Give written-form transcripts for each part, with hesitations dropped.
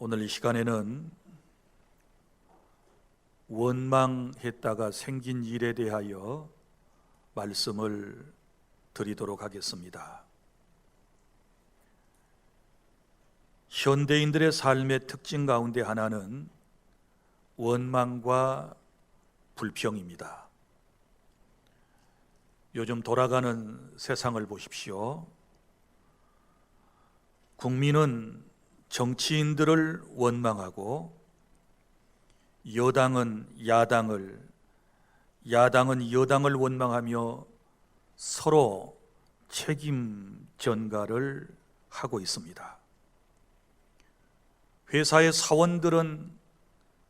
오늘 이 시간에는 원망했다가 생긴 일에 대하여 말씀을 드리도록 하겠습니다. 현대인들의 삶의 특징 가운데 하나는 원망과 불평입니다. 요즘 돌아가는 세상을 보십시오. 국민은 정치인들을 원망하고 여당은 야당을, 야당은 여당을 원망하며 서로 책임 전가를 하고 있습니다. 회사의 사원들은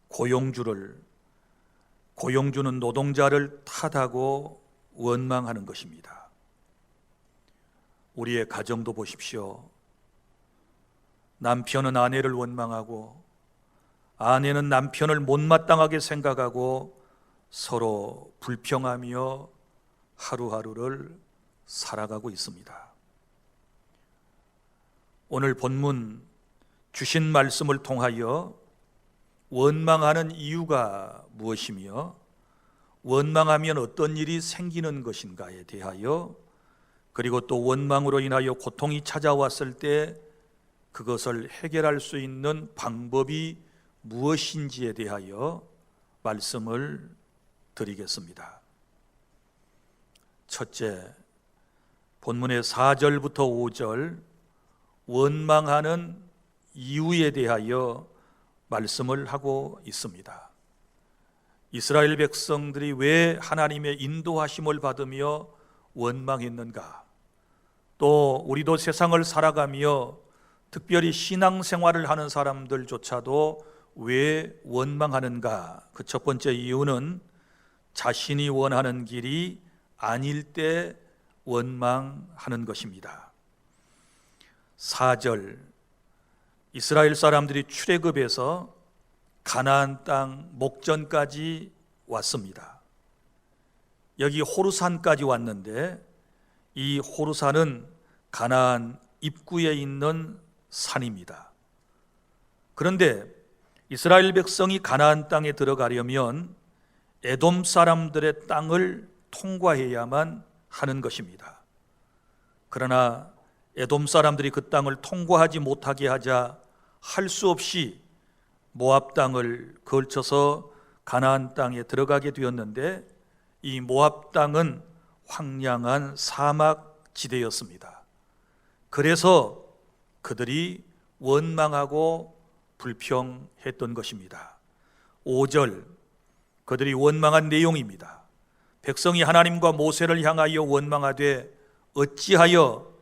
고용주는 노동자를 탓하고 원망하는 것입니다. 우리의 가정도 보십시오. 남편은 아내를 원망하고 아내는 남편을 못마땅하게 생각하고 서로 불평하며 하루하루를 살아가고 있습니다. 오늘 본문 주신 말씀을 통하여 원망하는 이유가 무엇이며 원망하면 어떤 일이 생기는 것인가에 대하여, 그리고 또 원망으로 인하여 고통이 찾아왔을 때 그것을 해결할 수 있는 방법이 무엇인지에 대하여 말씀을 드리겠습니다. 첫째, 본문의 4절부터 5절 원망하는 이유에 대하여 말씀을 하고 있습니다. 이스라엘 백성들이 왜 하나님의 인도하심을 받으며 원망했는가? 또 우리도 세상을 살아가며 특별히 신앙생활을 하는 사람들조차도 왜 원망하는가? 그 첫 번째 이유는 자신이 원하는 길이 아닐 때 원망하는 것입니다. 4절, 이스라엘 사람들이 출애굽해서 가나안 땅 목전까지 왔습니다. 여기 호르산까지 왔는데 이 호르산은 가나안 입구에 있는 산입니다. 그런데 이스라엘 백성이 가나안 땅에 들어가려면 에돔 사람들의 땅을 통과해야만 하는 것입니다. 그러나 에돔 사람들이 그 땅을 통과하지 못하게 하자 할 수 없이 모압 땅을 걸쳐서 가나안 땅에 들어가게 되었는데, 이 모압 땅은 황량한 사막 지대였습니다. 그래서 그들이 원망하고 불평했던 것입니다. 5절, 그들이 원망한 내용입니다. 백성이 하나님과 모세를 향하여 원망하되 어찌하여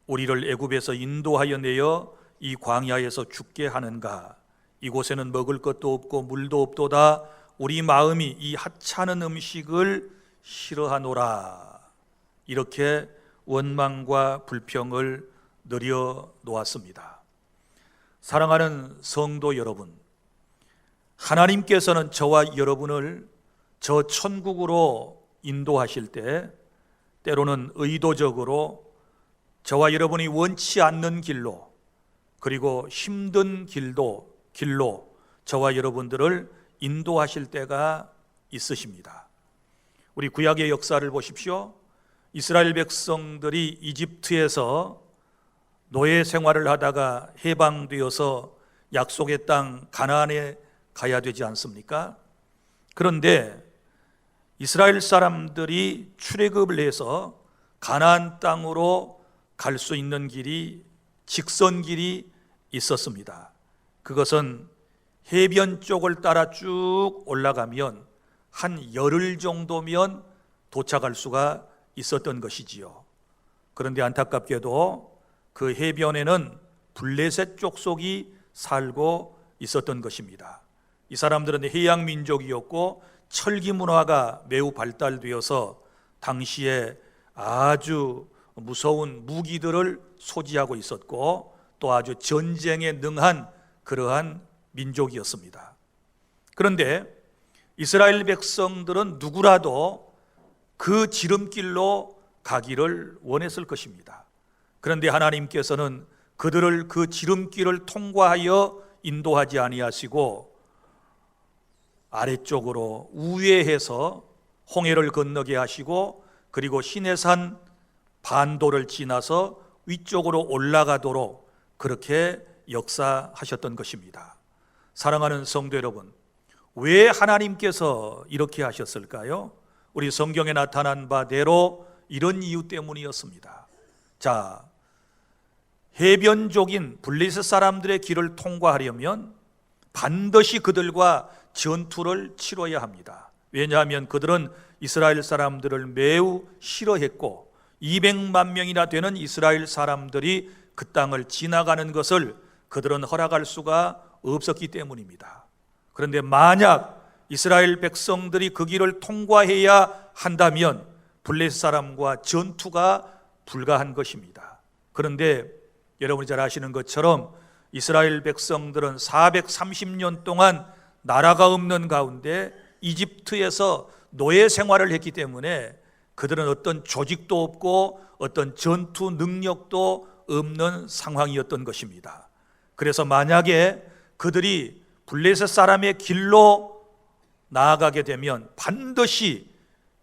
우리를 애굽에서 인도하여 내어 이 광야에서 죽게 하는가? 이곳에는 먹을 것도 없고 물도 없도다. 우리 마음이 이 하찮은 음식을 싫어하노라. 이렇게 원망과 불평을 내려놓았습니다. 사랑하는 성도 여러분, 하나님께서는 저와 여러분을 저 천국으로 인도하실 때 때로는 의도적으로 저와 여러분이 원치 않는 길로, 그리고 힘든 길로 저와 여러분들을 인도하실 때가 있으십니다. 우리 구약의 역사를 보십시오. 이스라엘 백성들이 이집트에서 노예 생활을 하다가 해방되어서 약속의 땅 가나안에 가야 되지 않습니까? 그런데 이스라엘 사람들이 출애굽을 해서 가나안 땅으로 갈 수 있는 길이, 직선길이 있었습니다. 그것은 해변 쪽을 따라 쭉 올라가면 한 열흘 정도면 도착할 수가 있었던 것이지요. 그런데 안타깝게도 그 해변에는 블레셋 족속이 살고 있었던 것입니다. 이 사람들은 해양 민족이었고 철기 문화가 매우 발달되어서 당시에 아주 무서운 무기들을 소지하고 있었고 또 아주 전쟁에 능한 그러한 민족이었습니다. 그런데 이스라엘 백성들은 누구라도 그 지름길로 가기를 원했을 것입니다. 그런데 하나님께서는 그들을 그 지름길을 통과하여 인도하지 아니하시고 아래쪽으로 우회해서 홍해를 건너게 하시고, 그리고 시내산 반도를 지나서 위쪽으로 올라가도록 그렇게 역사하셨던 것입니다. 사랑하는 성도 여러분, 왜 하나님께서 이렇게 하셨을까요? 우리 성경에 나타난 바대로 이런 이유 때문이었습니다. 자, 해변족인 블레셋 사람들의 길을 통과하려면 반드시 그들과 전투를 치러야 합니다. 왜냐하면 그들은 이스라엘 사람들을 매우 싫어했고 200만 명이나 되는 이스라엘 사람들이 그 땅을 지나가는 것을 그들은 허락할 수가 없었기 때문입니다. 그런데 만약 이스라엘 백성들이 그 길을 통과해야 한다면 블레셋 사람과 전투가 불가한 것입니다. 그런데 여러분이 잘 아시는 것처럼 이스라엘 백성들은 430년 동안 나라가 없는 가운데 이집트에서 노예 생활을 했기 때문에 그들은 어떤 조직도 없고 어떤 전투 능력도 없는 상황이었던 것입니다. 그래서 만약에 그들이 블레셋 사람의 길로 나아가게 되면 반드시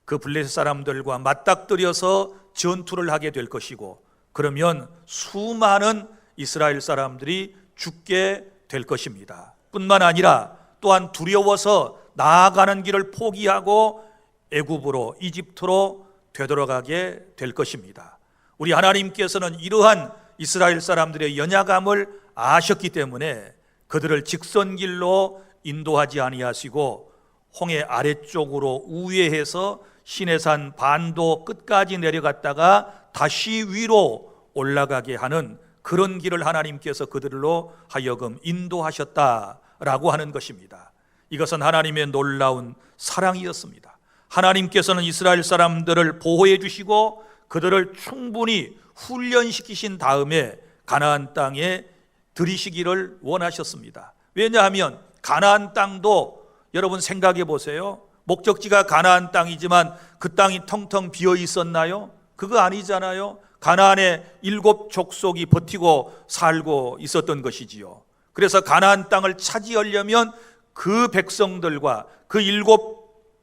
그 블레셋 사람들과 맞닥뜨려서 전투를 하게 될 것이고, 그러면 수많은 이스라엘 사람들이 죽게 될 것입니다. 뿐만 아니라 또한 두려워서 나아가는 길을 포기하고 애굽으로, 이집트로 되돌아가게 될 것입니다. 우리 하나님께서는 이러한 이스라엘 사람들의 연약함을 아셨기 때문에 그들을 직선길로 인도하지 아니하시고 홍해 아래쪽으로 우회해서 시내산 반도 끝까지 내려갔다가 다시 위로 올라가게 하는 그런 길을 하나님께서 그들로 하여금 인도하셨다라고 하는 것입니다. 이것은 하나님의 놀라운 사랑이었습니다. 하나님께서는 이스라엘 사람들을 보호해 주시고 그들을 충분히 훈련시키신 다음에 가나안 땅에 들이시기를 원하셨습니다. 왜냐하면 가나안 땅도 여러분 생각해 보세요. 목적지가 가나안 땅이지만 그 땅이 텅텅 비어 있었나요? 그거 아니잖아요. 가나안의 7 족속이 버티고 살고 있었던 것이지요. 그래서 가나안 땅을 차지하려면 그 백성들과 그 7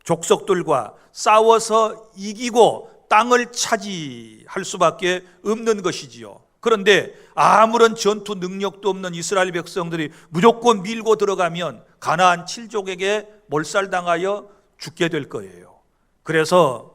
족속들과 싸워서 이기고 땅을 차지할 수밖에 없는 것이지요. 그런데 아무런 전투 능력도 없는 이스라엘 백성들이 무조건 밀고 들어가면 가나안 7족에게 몰살당하여 죽게 될 거예요. 그래서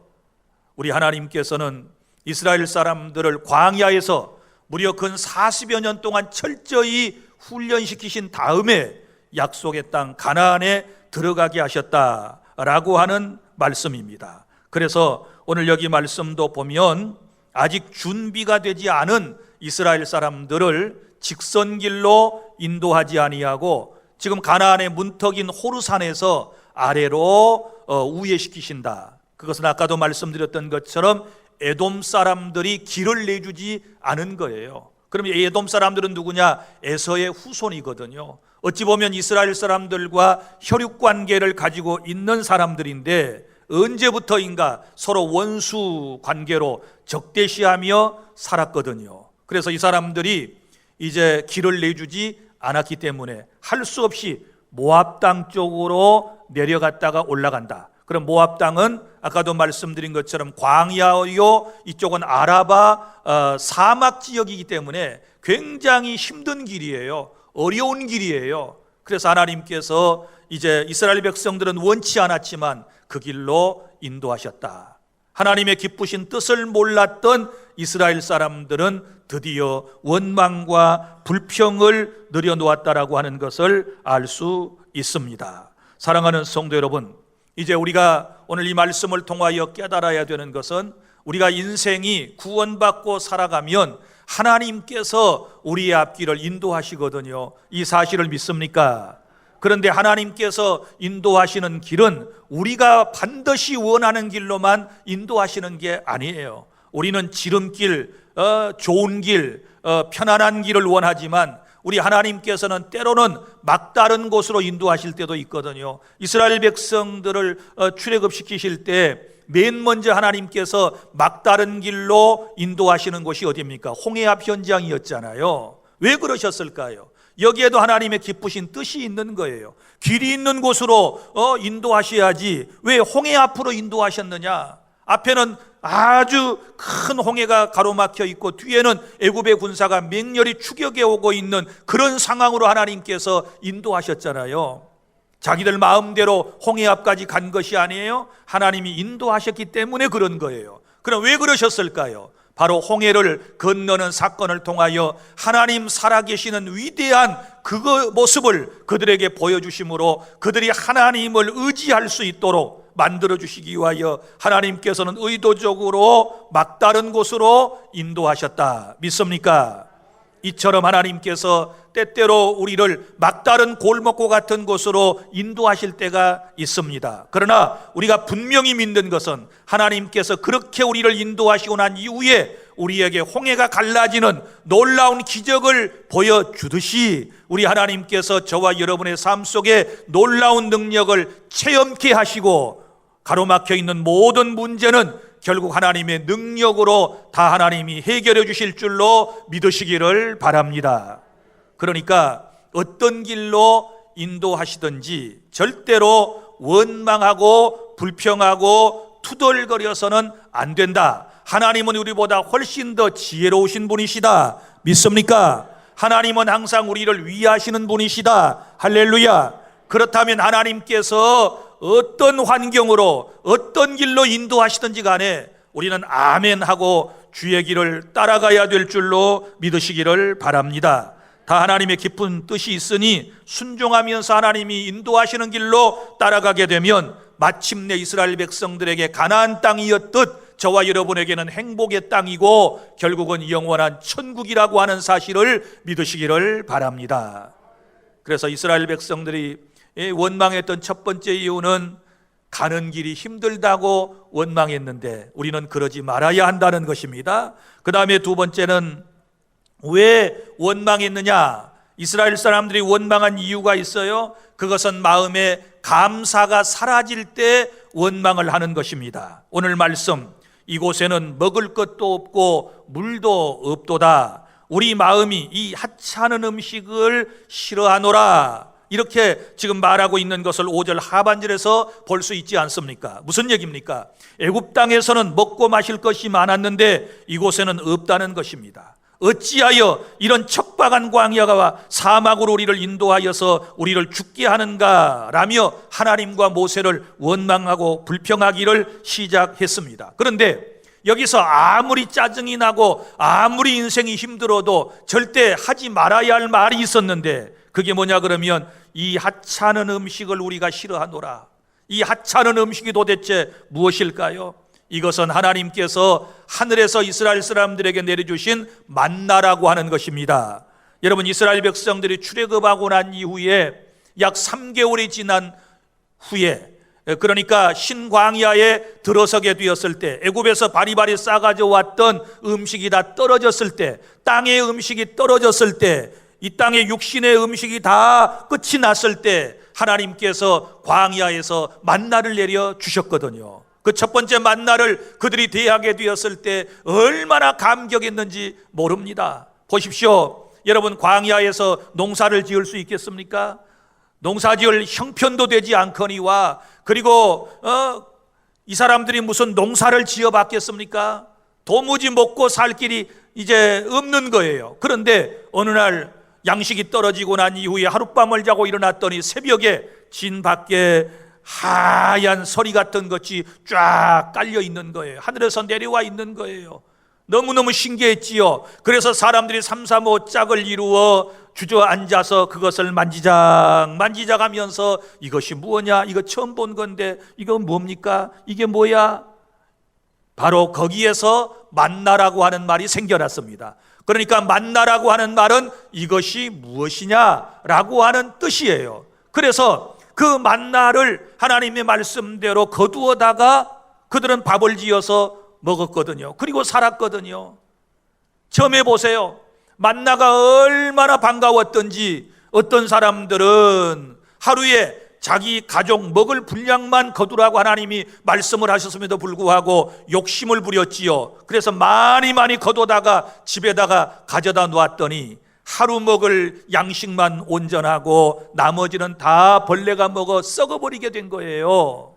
우리 하나님께서는 이스라엘 사람들을 광야에서 무려 근 40여 년 동안 철저히 훈련시키신 다음에 약속의 땅 가나안에 들어가게 하셨다라고 하는 말씀입니다. 그래서 오늘 여기 말씀도 보면 아직 준비가 되지 않은 이스라엘 사람들을 직선길로 인도하지 아니하고 지금 가나안의 문턱인 호르산에서 아래로 우회시키신다. 그것은 아까도 말씀드렸던 것처럼 에돔 사람들이 길을 내주지 않은 거예요. 그럼 에돔 사람들은 누구냐? 에서의 후손이거든요. 어찌 보면 이스라엘 사람들과 혈육 관계를 가지고 있는 사람들인데 언제부터인가 서로 원수 관계로 적대시하며 살았거든요. 그래서 이 사람들이 이제 길을 내주지 않았기 때문에 할 수 없이 모압 땅 쪽으로 내려갔다가 올라간다. 그럼 모압 땅은 아까도 말씀드린 것처럼 광야요, 이쪽은 아라바 사막 지역이기 때문에 굉장히 힘든 길이에요. 어려운 길이에요. 그래서 하나님께서 이제 이스라엘 백성들은 원치 않았지만 그 길로 인도하셨다. 하나님의 기쁘신 뜻을 몰랐던 이스라엘 사람들은 드디어 원망과 불평을 늘여놓았다라고 하는 것을 알 수 있습니다. 사랑하는 성도 여러분, 이제 우리가 오늘 이 말씀을 통하여 깨달아야 되는 것은 우리가 인생이 구원받고 살아가면 하나님께서 우리의 앞길을 인도하시거든요. 이 사실을 믿습니까? 그런데 하나님께서 인도하시는 길은 우리가 반드시 원하는 길로만 인도하시는 게 아니에요. 우리는 지름길, 좋은 길, 편안한 길을 원하지만 우리 하나님께서는 때로는 막다른 곳으로 인도하실 때도 있거든요. 이스라엘 백성들을 출애굽시키실 때 맨 먼저 하나님께서 막다른 길로 인도하시는 곳이 어디입니까? 홍해 앞 현장이었잖아요. 왜 그러셨을까요? 여기에도 하나님의 기쁘신 뜻이 있는 거예요. 길이 있는 곳으로 인도하셔야지 왜 홍해 앞으로 인도하셨느냐? 앞에는 아주 큰 홍해가 가로막혀 있고 뒤에는 애굽의 군사가 맹렬히 추격해 오고 있는 그런 상황으로 하나님께서 인도하셨잖아요. 자기들 마음대로 홍해 앞까지 간 것이 아니에요. 하나님이 인도하셨기 때문에 그런 거예요. 그럼 왜 그러셨을까요? 바로 홍해를 건너는 사건을 통하여 하나님 살아계시는 위대한 그 모습을 그들에게 보여주심으로 그들이 하나님을 의지할 수 있도록 만들어주시기 위하여 하나님께서는 의도적으로 막다른 곳으로 인도하셨다. 믿습니까? 이처럼 하나님께서 때때로 우리를 막다른 골목과 같은 곳으로 인도하실 때가 있습니다. 그러나 우리가 분명히 믿는 것은 하나님께서 그렇게 우리를 인도하시고 난 이후에 우리에게 홍해가 갈라지는 놀라운 기적을 보여주듯이 우리 하나님께서 저와 여러분의 삶 속에 놀라운 능력을 체험케 하시고 가로막혀 있는 모든 문제는 결국 하나님의 능력으로 다 하나님이 해결해 주실 줄로 믿으시기를 바랍니다. 그러니까 어떤 길로 인도하시든지 절대로 원망하고 불평하고 투덜거려서는 안 된다. 하나님은 우리보다 훨씬 더 지혜로우신 분이시다. 믿습니까? 하나님은 항상 우리를 위하시는 분이시다. 할렐루야. 그렇다면 하나님께서 어떤 환경으로 어떤 길로 인도하시든지 간에 우리는 아멘 하고 주의 길을 따라가야 될 줄로 믿으시기를 바랍니다. 다 하나님의 깊은 뜻이 있으니 순종하면서 하나님이 인도하시는 길로 따라가게 되면 마침내 이스라엘 백성들에게 가나안 땅이었듯 저와 여러분에게는 행복의 땅이고 결국은 영원한 천국이라고 하는 사실을 믿으시기를 바랍니다. 그래서 이스라엘 백성들이 원망했던 첫 번째 이유는 가는 길이 힘들다고 원망했는데 우리는 그러지 말아야 한다는 것입니다. 그 다음에 두 번째는 왜 원망했느냐? 이스라엘 사람들이 원망한 이유가 있어요. 그것은 마음에 감사가 사라질 때 원망을 하는 것입니다. 오늘 말씀, 이곳에는 먹을 것도 없고 물도 없도다. 우리 마음이 이 하찮은 음식을 싫어하노라. 이렇게 지금 말하고 있는 것을 5절 하반절에서 볼 수 있지 않습니까? 무슨 얘기입니까? 애굽 땅에서는 먹고 마실 것이 많았는데 이곳에는 없다는 것입니다. 어찌하여 이런 척박한 광야와 사막으로 우리를 인도하여서 우리를 죽게 하는가 라며 하나님과 모세를 원망하고 불평하기를 시작했습니다. 그런데 여기서 아무리 짜증이 나고 아무리 인생이 힘들어도 절대 하지 말아야 할 말이 있었는데 그게 뭐냐 그러면 이 하찮은 음식을 우리가 싫어하노라. 이 하찮은 음식이 도대체 무엇일까요? 이것은 하나님께서 하늘에서 이스라엘 사람들에게 내려주신 만나라고 하는 것입니다. 여러분, 이스라엘 백성들이 출애굽하고 난 이후에 약 3개월이 지난 후에, 그러니까 신광야에 들어서게 되었을 때, 애굽에서 바리바리 싸가져 왔던 음식이 다 떨어졌을 때, 땅의 음식이 떨어졌을 때, 이 땅의 육신의 음식이 다 끝이 났을 때 하나님께서 광야에서 만나를 내려 주셨거든요. 그 첫 번째 만나를 그들이 대하게 되었을 때 얼마나 감격했는지 모릅니다. 보십시오. 여러분, 광야에서 농사를 지을 수 있겠습니까? 농사지을 형편도 되지 않거니와 그리고 이 사람들이 무슨 농사를 지어봤겠습니까? 도무지 먹고 살 길이 이제 없는 거예요. 그런데 어느 날 양식이 떨어지고 난 이후에 하룻밤을 자고 일어났더니 새벽에 진 밖에 하얀 서리 같은 것이 쫙 깔려 있는 거예요. 하늘에서 내려와 있는 거예요. 너무너무 신기했지요. 그래서 사람들이 3, 4, 5 짝을 이루어 주저앉아서 그것을 만지작 하면서 이것이 무엇냐? 이거 처음 본 건데 이거 뭡니까? 이게 뭐야? 바로 거기에서 만나라고 하는 말이 생겨났습니다. 그러니까 만나라고 하는 말은 이것이 무엇이냐라고 하는 뜻이에요. 그래서 그 만나를 하나님의 말씀대로 거두어다가 그들은 밥을 지어서 먹었거든요. 그리고 살았거든요. 점해 보세요. 만나가 얼마나 반가웠던지 어떤 사람들은 하루에 자기 가족 먹을 분량만 거두라고 하나님이 말씀을 하셨음에도 불구하고 욕심을 부렸지요. 그래서 많이 거두다가 집에다가 가져다 놓았더니 하루 먹을 양식만 온전하고 나머지는 다 벌레가 먹어 썩어버리게 된 거예요.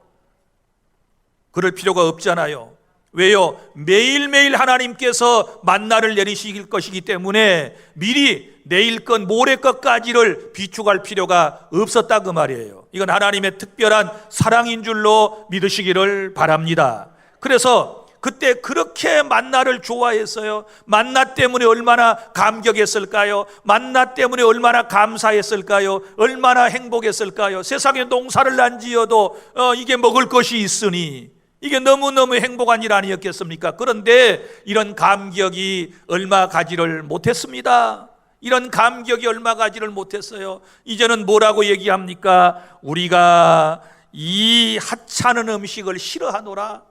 그럴 필요가 없잖아요. 왜요? 매일매일 하나님께서 만나를 내리실 것이기 때문에 미리 내일 것 모레 것까지를 비축할 필요가 없었다 그 말이에요. 이건 하나님의 특별한 사랑인 줄로 믿으시기를 바랍니다. 그래서 그때 그렇게 만나를 좋아했어요. 만나 때문에 얼마나 감격했을까요? 만나 때문에 얼마나 감사했을까요? 얼마나 행복했을까요? 세상에 농사를 안 지어도 이게 먹을 것이 있으니 이게 너무너무 행복한 일 아니었겠습니까? 그런데 이런 감격이 얼마 가지를 못했습니다. 이런 감격이 얼마 가지를 못했어요. 이제는 뭐라고 얘기합니까? 우리가 이 하찮은 음식을 싫어하노라.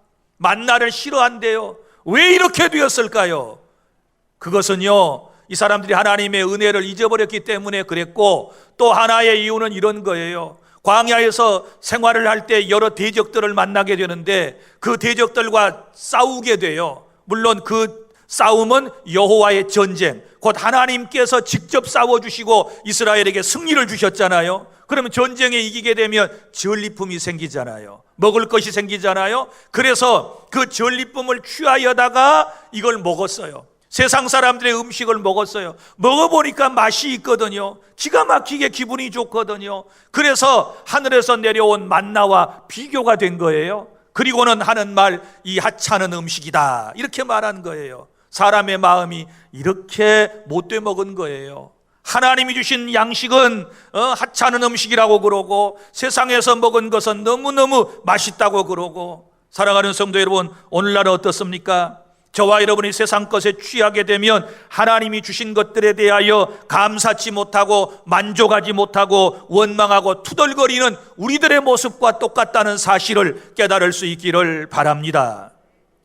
만나를 싫어한대요. 왜 이렇게 되었을까요? 그것은요, 이 사람들이 하나님의 은혜를 잊어버렸기 때문에 그랬고, 또 하나의 이유는 이런 거예요. 광야에서 생활을 할 때 여러 대적들을 만나게 되는데 그 대적들과 싸우게 돼요. 물론 그 싸움은 여호와의 전쟁, 곧 하나님께서 직접 싸워주시고 이스라엘에게 승리를 주셨잖아요. 그러면 전쟁에 이기게 되면 전리품이 생기잖아요. 먹을 것이 생기잖아요. 그래서 그 전리품을 취하여다가 이걸 먹었어요. 세상 사람들의 음식을 먹었어요. 먹어보니까 맛이 있거든요. 기가 막히게 기분이 좋거든요. 그래서 하늘에서 내려온 만나와 비교가 된 거예요. 그리고는 하는 말, 이 하찮은 음식이다, 이렇게 말한 거예요. 사람의 마음이 이렇게 못돼 먹은 거예요. 하나님이 주신 양식은 하찮은 음식이라고 그러고, 세상에서 먹은 것은 너무너무 맛있다고 그러고. 사랑하는 성도 여러분, 오늘날은 어떻습니까? 저와 여러분이 세상 것에 취하게 되면 하나님이 주신 것들에 대하여 감사치 못하고 만족하지 못하고 원망하고 투덜거리는 우리들의 모습과 똑같다는 사실을 깨달을 수 있기를 바랍니다.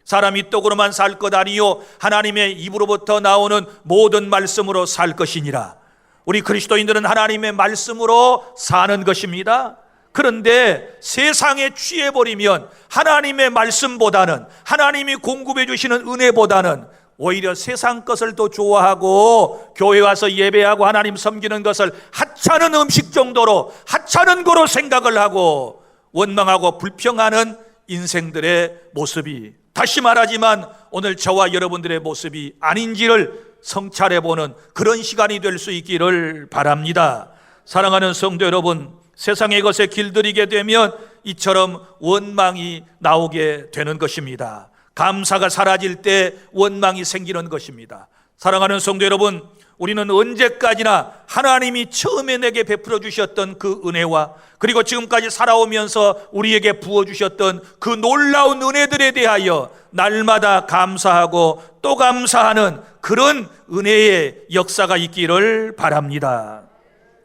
사람이 떡으로만 살 것 아니요 하나님의 입으로부터 나오는 모든 말씀으로 살 것이니라. 우리 그리스도인들은 하나님의 말씀으로 사는 것입니다. 그런데 세상에 취해버리면 하나님의 말씀보다는, 하나님이 공급해 주시는 은혜보다는 오히려 세상 것을 더 좋아하고 교회 와서 예배하고 하나님 섬기는 것을 하찮은 음식 정도로, 하찮은 거로 생각을 하고 원망하고 불평하는 인생들의 모습이, 다시 말하지만 오늘 저와 여러분들의 모습이 아닌지를 성찰해보는 그런 시간이 될 수 있기를 바랍니다. 사랑하는 성도 여러분, 세상의 것에 길들이게 되면 이처럼 원망이 나오게 되는 것입니다. 감사가 사라질 때 원망이 생기는 것입니다. 사랑하는 성도 여러분, 우리는 언제까지나 하나님이 처음에 내게 베풀어 주셨던 그 은혜와, 그리고 지금까지 살아오면서 우리에게 부어주셨던 그 놀라운 은혜들에 대하여 날마다 감사하고 또 감사하는 그런 은혜의 역사가 있기를 바랍니다.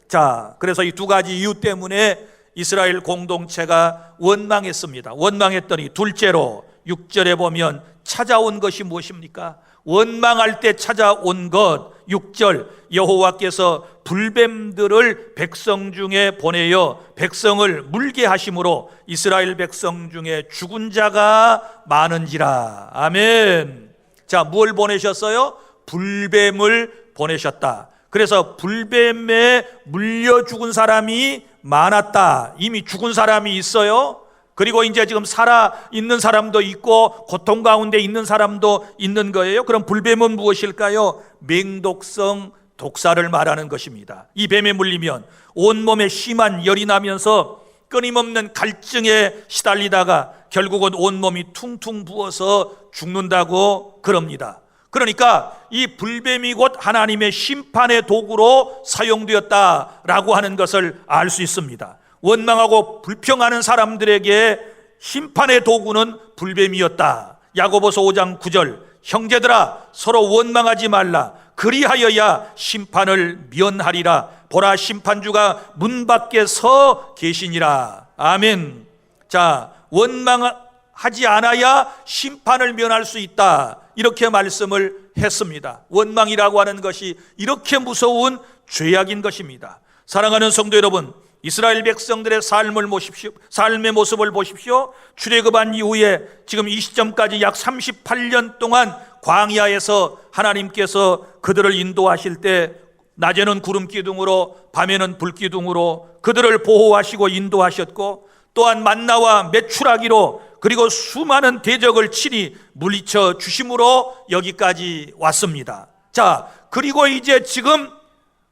자, 그래서 이 두 가지 이유 때문에 이스라엘 공동체가 원망했습니다. 원망했더니 둘째로 6절에 보면 찾아온 것이 무엇입니까? 원망할 때 찾아온 것, 6절, 여호와께서 불뱀들을 백성 중에 보내어 백성을 물게 하심으로 이스라엘 백성 중에 죽은 자가 많은지라. 아멘. 자, 뭘 보내셨어요? 불뱀을 보내셨다. 그래서 불뱀에 물려 죽은 사람이 많았다. 이미 죽은 사람이 있어요. 그리고 이제 지금 살아 있는 사람도 있고 고통 가운데 있는 사람도 있는 거예요. 그럼 불뱀은 무엇일까요? 맹독성 독사를 말하는 것입니다. 이 뱀에 물리면 온몸에 심한 열이 나면서 끊임없는 갈증에 시달리다가 결국은 온몸이 퉁퉁 부어서 죽는다고 그럽니다. 그러니까 이 불뱀이 곧 하나님의 심판의 도구로 사용되었다라고 하는 것을 알 수 있습니다. 원망하고 불평하는 사람들에게 심판의 도구는 불뱀이었다. 야고보서 5장 9절, 형제들아 서로 원망하지 말라. 그리하여야 심판을 면하리라. 보라, 심판주가 문 밖에 서 계시니라. 아멘. 자, 원망하지 않아야 심판을 면할 수 있다, 이렇게 말씀을 했습니다. 원망이라고 하는 것이 이렇게 무서운 죄악인 것입니다. 사랑하는 성도 여러분, 이스라엘 백성들의 삶을 보십시오. 삶의 모습을 보십시오. 출애굽한 이후에 지금 이 시점까지 약 38년 동안 광야에서 하나님께서 그들을 인도하실 때 낮에는 구름 기둥으로 밤에는 불 기둥으로 그들을 보호하시고 인도하셨고, 또한 만나와 메추라기로 그리고 수많은 대적을 친히 물리쳐 주심으로 여기까지 왔습니다. 자, 그리고 이제 지금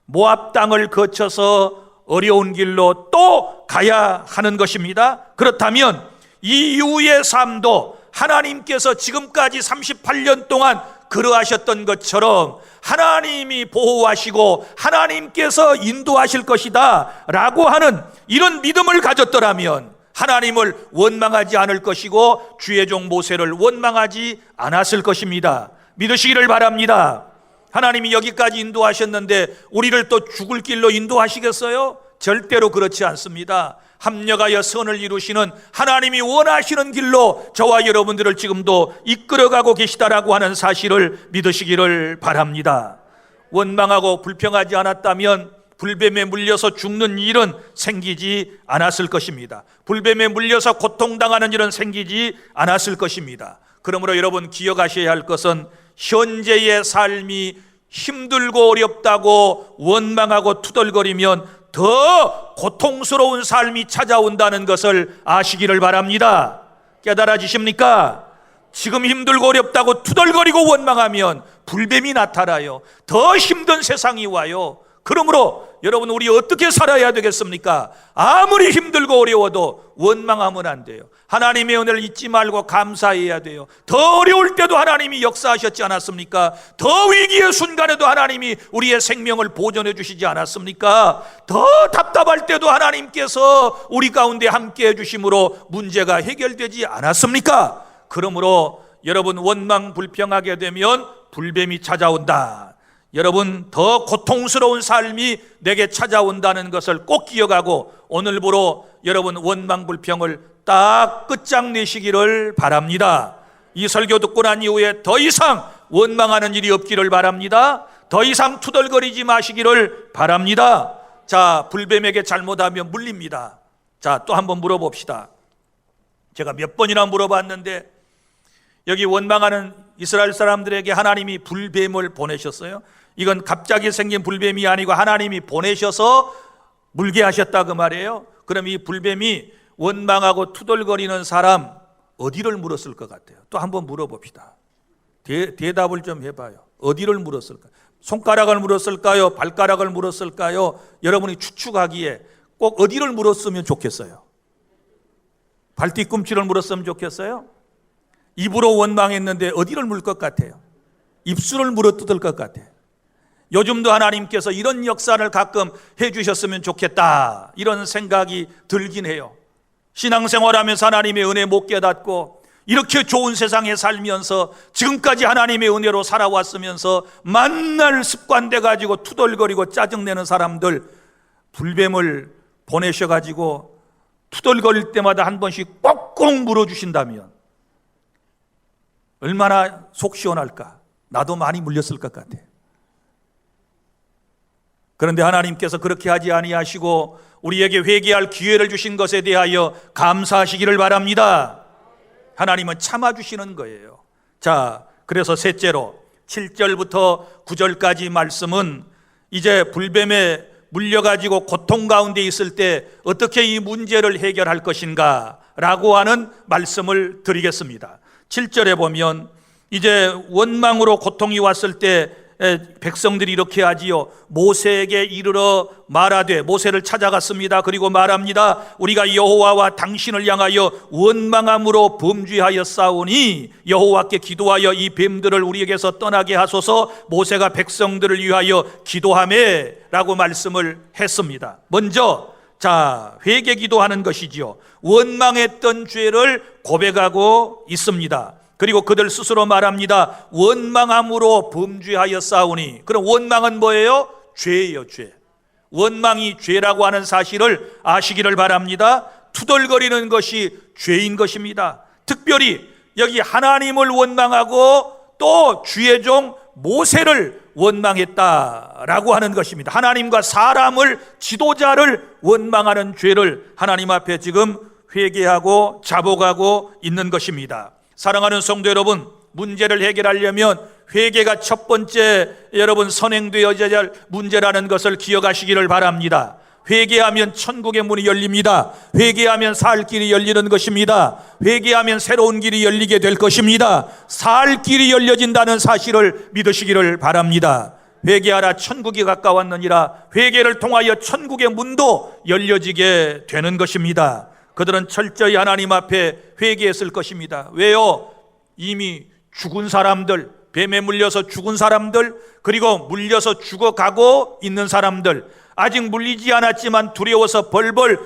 모압 땅을 거쳐서 어려운 길로 또 가야 하는 것입니다. 그렇다면 이 이후의 삶도 하나님께서 지금까지 38년 동안 그러하셨던 것처럼 하나님이 보호하시고 하나님께서 인도하실 것이다 라고 하는 이런 믿음을 가졌더라면 하나님을 원망하지 않을 것이고 주의 종 모세를 원망하지 않았을 것입니다. 믿으시기를 바랍니다. 하나님이 여기까지 인도하셨는데 우리를 또 죽을 길로 인도하시겠어요? 절대로 그렇지 않습니다. 합력하여 선을 이루시는 하나님이 원하시는 길로 저와 여러분들을 지금도 이끌어가고 계시다라고 하는 사실을 믿으시기를 바랍니다. 원망하고 불평하지 않았다면 불뱀에 물려서 죽는 일은 생기지 않았을 것입니다. 불뱀에 물려서 고통당하는 일은 생기지 않았을 것입니다. 그러므로 여러분 기억하셔야 할 것은 현재의 삶이 힘들고 어렵다고 원망하고 투덜거리면 더 고통스러운 삶이 찾아온다는 것을 아시기를 바랍니다. 깨달아지십니까? 지금 힘들고 어렵다고 투덜거리고 원망하면 불뱀이 나타나요. 더 힘든 세상이 와요. 그러므로 여러분, 우리 어떻게 살아야 되겠습니까? 아무리 힘들고 어려워도 원망하면 안 돼요. 하나님의 은혜를 잊지 말고 감사해야 돼요. 더 어려울 때도 하나님이 역사하셨지 않았습니까? 더 위기의 순간에도 하나님이 우리의 생명을 보존해 주시지 않았습니까? 더 답답할 때도 하나님께서 우리 가운데 함께 해주심으로 문제가 해결되지 않았습니까? 그러므로 여러분, 원망 불평하게 되면 불뱀이 찾아온다. 여러분, 더 고통스러운 삶이 내게 찾아온다는 것을 꼭 기억하고 오늘부로 여러분 원망 불평을 딱 끝장내시기를 바랍니다. 이 설교 듣고 난 이후에 더 이상 원망하는 일이 없기를 바랍니다. 더 이상 투덜거리지 마시기를 바랍니다. 자, 불뱀에게 잘못하면 물립니다. 자, 또 한번 물어봅시다. 제가 몇 번이나 물어봤는데 여기 원망하는 이스라엘 사람들에게 하나님이 불뱀을 보내셨어요. 이건 갑자기 생긴 불뱀이 아니고 하나님이 보내셔서 물게 하셨다 그 말이에요. 그럼 이 불뱀이 원망하고 투덜거리는 사람 어디를 물었을 것 같아요? 또 한번 물어봅시다. 대답을 좀 해봐요. 어디를 물었을까요? 손가락을 물었을까요? 발가락을 물었을까요? 여러분이 추측하기에 꼭 어디를 물었으면 좋겠어요? 발뒤꿈치를 물었으면 좋겠어요? 입으로 원망했는데 어디를 물 것 같아요? 입술을 물어뜯을 것 같아요. 요즘도 하나님께서 이런 역사를 가끔 해주셨으면 좋겠다, 이런 생각이 들긴 해요. 신앙생활하면서 하나님의 은혜 못 깨닫고 이렇게 좋은 세상에 살면서 지금까지 하나님의 은혜로 살아왔으면서 만날 습관돼 가지고 투덜거리고 짜증내는 사람들, 불뱀을 보내셔가지고 투덜거릴 때마다 한 번씩 꼭꼭 물어주신다면 얼마나 속 시원할까? 나도 많이 물렸을 것 같아. 그런데 하나님께서 그렇게 하지 아니하시고 우리에게 회개할 기회를 주신 것에 대하여 감사하시기를 바랍니다. 하나님은 참아주시는 거예요. 자, 그래서 셋째로 7절부터 9절까지 말씀은 이제 불뱀에 물려가지고 고통 가운데 있을 때 어떻게 이 문제를 해결할 것인가 라고 하는 말씀을 드리겠습니다. 7절에 보면 이제 원망으로 고통이 왔을 때 백성들이 이렇게 하지요. 모세에게 이르러 말하되, 모세를 찾아갔습니다. 그리고 말합니다. 우리가 여호와와 당신을 향하여 원망함으로 범죄하였사오니 여호와께 기도하여 이 뱀들을 우리에게서 떠나게 하소서. 모세가 백성들을 위하여 기도하매 라고 말씀을 했습니다. 먼저 자, 회개 기도하는 것이지요. 원망했던 죄를 고백하고 있습니다. 그리고 그들 스스로 말합니다. 원망함으로 범죄하였사오니. 그럼 원망은 뭐예요? 죄예요, 죄. 원망이 죄라고 하는 사실을 아시기를 바랍니다. 투덜거리는 것이 죄인 것입니다. 특별히 여기 하나님을 원망하고 또 주의 종 모세를 원망했다라고 하는 것입니다. 하나님과 사람을, 지도자를 원망하는 죄를 하나님 앞에 지금 회개하고 자복하고 있는 것입니다. 사랑하는 성도 여러분, 문제를 해결하려면 회개가 첫 번째 여러분 선행되어야 할 문제라는 것을 기억하시기를 바랍니다. 회개하면 천국의 문이 열립니다. 회개하면 살 길이 열리는 것입니다. 회개하면 새로운 길이 열리게 될 것입니다. 살 길이 열려진다는 사실을 믿으시기를 바랍니다. 회개하라 천국이 가까웠느니라. 회개를 통하여 천국의 문도 열려지게 되는 것입니다. 그들은 철저히 하나님 앞에 회개했을 것입니다. 왜요? 이미 죽은 사람들, 뱀에 물려서 죽은 사람들, 그리고 물려서 죽어가고 있는 사람들, 아직 물리지 않았지만 두려워서 벌벌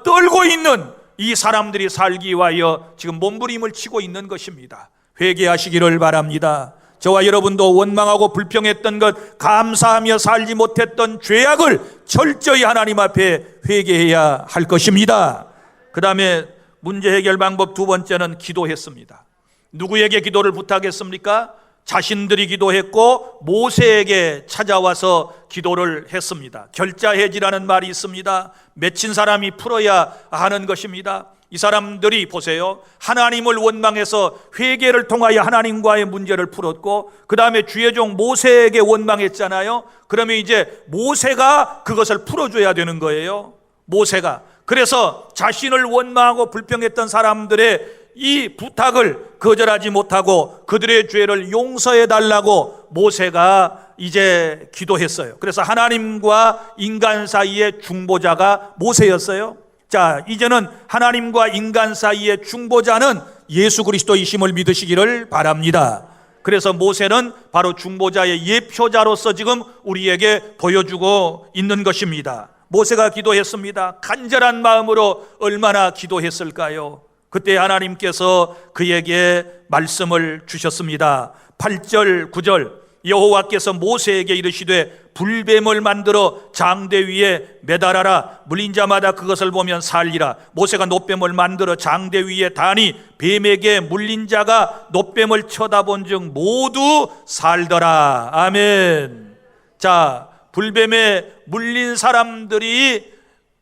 떨고 있는 이 사람들이 살기 위하여 지금 몸부림을 치고 있는 것입니다. 회개하시기를 바랍니다. 저와 여러분도 원망하고 불평했던 것, 감사하며 살지 못했던 죄악을 철저히 하나님 앞에 회개해야 할 것입니다. 그 다음에 문제 해결 방법 두 번째는 기도했습니다. 누구에게 기도를 부탁했습니까? 자신들이 기도했고 모세에게 찾아와서 기도를 했습니다. 결자해지라는 말이 있습니다. 맺힌 사람이 풀어야 하는 것입니다. 이 사람들이 보세요, 하나님을 원망해서 회개를 통하여 하나님과의 문제를 풀었고, 그 다음에 주의 종 모세에게 원망했잖아요. 그러면 이제 모세가 그것을 풀어줘야 되는 거예요. 모세가. 그래서 자신을 원망하고 불평했던 사람들의 이 부탁을 거절하지 못하고 그들의 죄를 용서해 달라고 모세가 이제 기도했어요. 그래서 하나님과 인간 사이의 중보자가 모세였어요. 자, 이제는 하나님과 인간 사이의 중보자는 예수 그리스도이심을 믿으시기를 바랍니다. 그래서 모세는 바로 중보자의 예표자로서 지금 우리에게 보여주고 있는 것입니다. 모세가 기도했습니다. 간절한 마음으로 얼마나 기도했을까요? 그때 하나님께서 그에게 말씀을 주셨습니다. 8절 9절 여호와께서 모세에게 이르시되 불뱀을 만들어 장대 위에 매달아라. 물린 자마다 그것을 보면 살리라. 모세가 놋뱀을 만들어 장대 위에 다니 뱀에게 물린 자가 놋뱀을 쳐다본 즉 모두 살더라. 아멘. 자, 불뱀에 물린 사람들이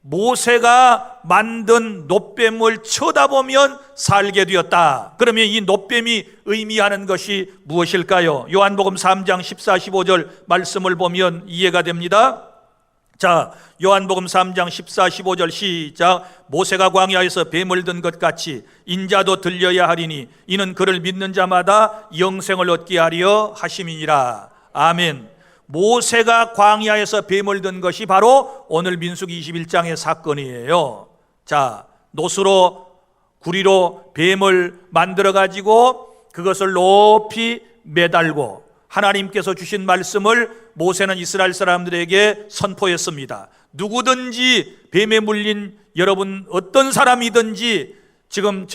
모세가 만든 놋뱀을 쳐다보면 살게 되었다. 그러면 이 놋뱀이 의미하는 것이 무엇일까요? 요한복음 3장 14, 15절 말씀을 보면 이해가 됩니다. 자, 요한복음 3장 14, 15절 시작. 모세가 광야에서 뱀을 든 것 같이 인자도 들려야 하리니 이는 그를 믿는 자마다 영생을 얻게 하려 하심이니라. 아멘. 모세가 광야에서 뱀을 든 것이 바로 오늘 민수기 21장의 사건이에요. 자, 놋으로 구리로 뱀을 만들어 가지고 그것을 높이 매달고 하나님께서 주신 말씀을 모세는 이스라엘 사람들에게 선포했습니다. 누구든지 뱀에 물린 여러분 어떤 사람이든지 지금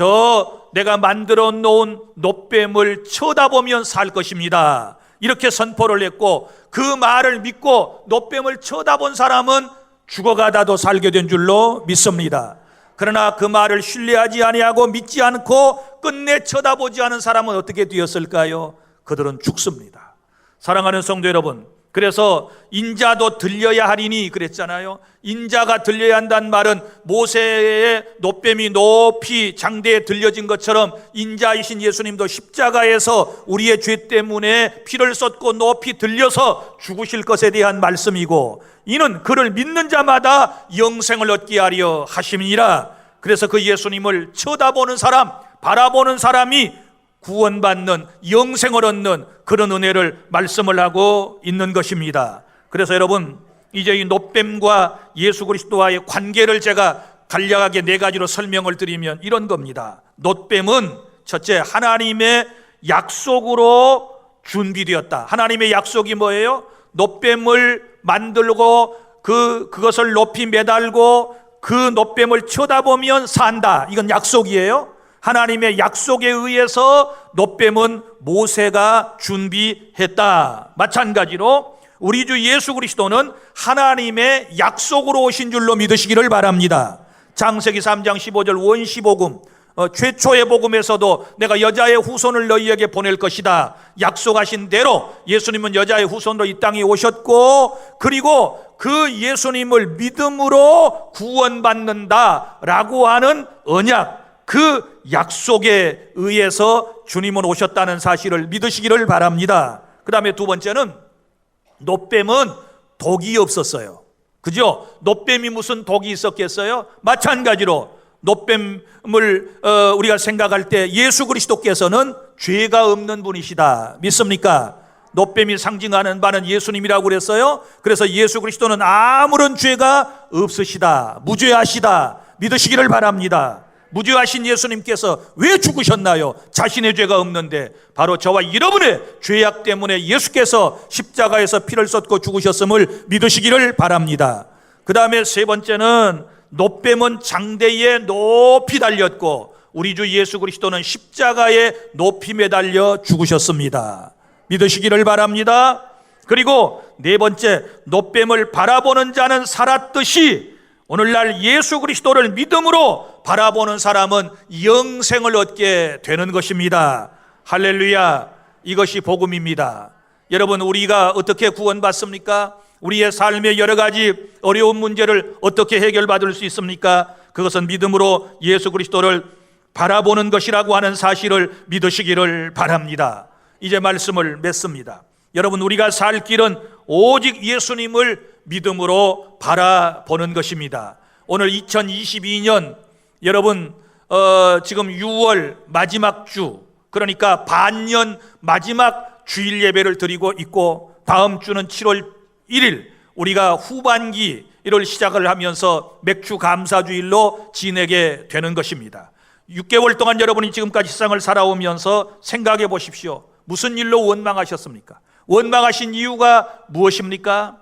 내가 만들어 놓은 놋뱀을 쳐다보면 살 것입니다. 이렇게 선포를 했고 그 말을 믿고 놋뱀을 쳐다본 사람은 죽어가다도 살게 된 줄로 믿습니다. 그러나 그 말을 신뢰하지 아니하고 믿지 않고 끝내 쳐다보지 않은 사람은 어떻게 되었을까요? 그들은 죽습니다. 사랑하는 성도 여러분, 그래서 인자도 들려야 하리니 그랬잖아요. 인자가 들려야 한다는 말은 모세의 놋뱀이 높이 장대에 들려진 것처럼 인자이신 예수님도 십자가에서 우리의 죄 때문에 피를 쏟고 높이 들려서 죽으실 것에 대한 말씀이고, 이는 그를 믿는 자마다 영생을 얻게 하려 하심이니라. 그래서 그 예수님을 쳐다보는 사람, 바라보는 사람이 구원받는, 영생을 얻는 그런 은혜를 말씀을 하고 있는 것입니다. 그래서 여러분, 이제 이 놋뱀과 예수 그리스도와의 관계를 제가 간략하게 네 가지로 설명을 드리면 이런 겁니다. 놋뱀은 첫째, 하나님의 약속으로 준비되었다. 하나님의 약속이 뭐예요? 놋뱀을 만들고 그것을 높이 매달고 그 놋뱀을 쳐다보면 산다. 이건 약속이에요. 하나님의 약속에 의해서 놋뱀은 모세가 준비했다. 마찬가지로 우리 주 예수 그리스도는 하나님의 약속으로 오신 줄로 믿으시기를 바랍니다. 창세기 3장 15절 원시복음, 최초의 복음에서도 내가 여자의 후손을 너희에게 보낼 것이다 약속하신 대로 예수님은 여자의 후손으로 이 땅에 오셨고, 그리고 그 예수님을 믿음으로 구원받는다라고 하는 언약, 그 약속에 의해서 주님은 오셨다는 사실을 믿으시기를 바랍니다. 그 다음에 두 번째는 노뱀은 독이 없었어요. 그죠? 노뱀이 무슨 독이 있었겠어요? 마찬가지로 노뱀을 우리가 생각할 때 예수 그리스도께서는 죄가 없는 분이시다. 믿습니까? 노뱀이 상징하는 바는 예수님이라고 그랬어요. 그래서 예수 그리스도는 아무런 죄가 없으시다, 무죄하시다, 믿으시기를 바랍니다. 무죄하신 예수님께서 왜 죽으셨나요? 자신의 죄가 없는데 바로 저와 여러분의 죄악 때문에 예수께서 십자가에서 피를 쏟고 죽으셨음을 믿으시기를 바랍니다. 그 다음에 세 번째는 노뱀은 장대에 높이 달렸고 우리 주 예수 그리스도는 십자가에 높이 매달려 죽으셨습니다. 믿으시기를 바랍니다. 그리고 네 번째, 노뱀을 바라보는 자는 살았듯이 오늘날 예수 그리스도를 믿음으로 바라보는 사람은 영생을 얻게 되는 것입니다. 할렐루야. 이것이 복음입니다. 여러분, 우리가 어떻게 구원받습니까? 우리의 삶의 여러 가지 어려운 문제를 어떻게 해결받을 수 있습니까? 그것은 믿음으로 예수 그리스도를 바라보는 것이라고 하는 사실을 믿으시기를 바랍니다. 이제 말씀을 맺습니다. 여러분, 우리가 살 길은 오직 예수님을 믿음으로 바라보는 것입니다. 오늘 2022년 여러분 지금 6월 마지막 주, 그러니까 반년 마지막 주일 예배를 드리고 있고 다음 주는 7월 1일 우리가 후반기를 시작을 하면서 맥주 감사주일로 지내게 되는 것입니다. 6개월 동안 여러분이 지금까지 세상을 살아오면서 생각해 보십시오. 무슨 일로 원망하셨습니까? 원망하신 이유가 무엇입니까?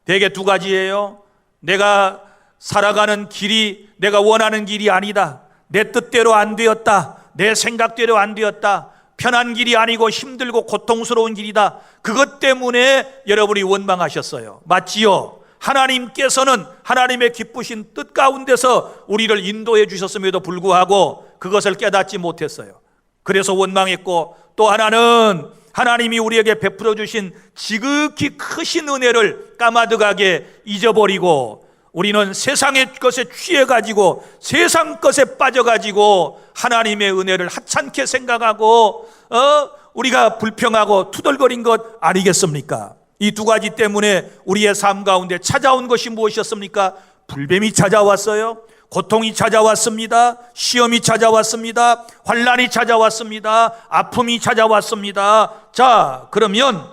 대개 두 가지예요. 내가 살아가는 길이 내가 원하는 길이 아니다. 내 뜻대로 안 되었다. 내 생각대로 안 되었다. 편한 길이 아니고 힘들고 고통스러운 길이다. 그것 때문에 여러분이 원망하셨어요. 맞지요? 하나님께서는 하나님의 기쁘신 뜻 가운데서 우리를 인도해 주셨음에도 불구하고 그것을 깨닫지 못했어요. 그래서 원망했고, 또 하나는 하나님이 우리에게 베풀어 주신 지극히 크신 은혜를 까마득하게 잊어버리고 우리는 세상의 것에 취해가지고 세상 것에 빠져가지고 하나님의 은혜를 하찮게 생각하고 우리가 불평하고 투덜거린 것 아니겠습니까? 이 두 가지 때문에 우리의 삶 가운데 찾아온 것이 무엇이었습니까? 불뱀이 찾아왔어요. 고통이 찾아왔습니다. 시험이 찾아왔습니다. 환난이 찾아왔습니다. 아픔이 찾아왔습니다. 자, 그러면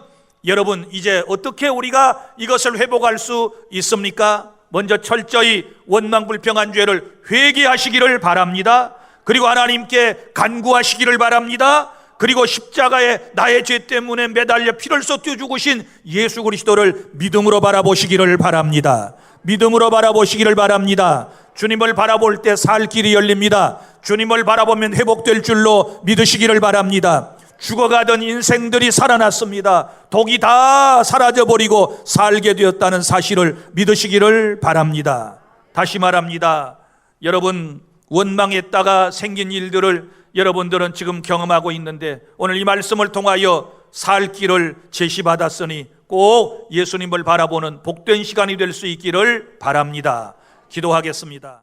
여러분 이제 어떻게 우리가 이것을 회복할 수 있습니까? 먼저 철저히 원망불평한 죄를 회개하시기를 바랍니다. 그리고 하나님께 간구하시기를 바랍니다. 그리고 십자가에 나의 죄 때문에 매달려 피를 쏟겨 죽으신 예수 그리스도를 믿음으로 바라보시기를 바랍니다. 믿음으로 바라보시기를 바랍니다. 주님을 바라볼 때 살 길이 열립니다. 주님을 바라보면 회복될 줄로 믿으시기를 바랍니다. 죽어가던 인생들이 살아났습니다. 독이 다 사라져버리고 살게 되었다는 사실을 믿으시기를 바랍니다. 다시 말합니다. 여러분, 원망했다가 생긴 일들을 여러분들은 지금 경험하고 있는데 오늘 이 말씀을 통하여 살 길을 제시받았으니 꼭 예수님을 바라보는 복된 시간이 될 수 있기를 바랍니다. 기도하겠습니다.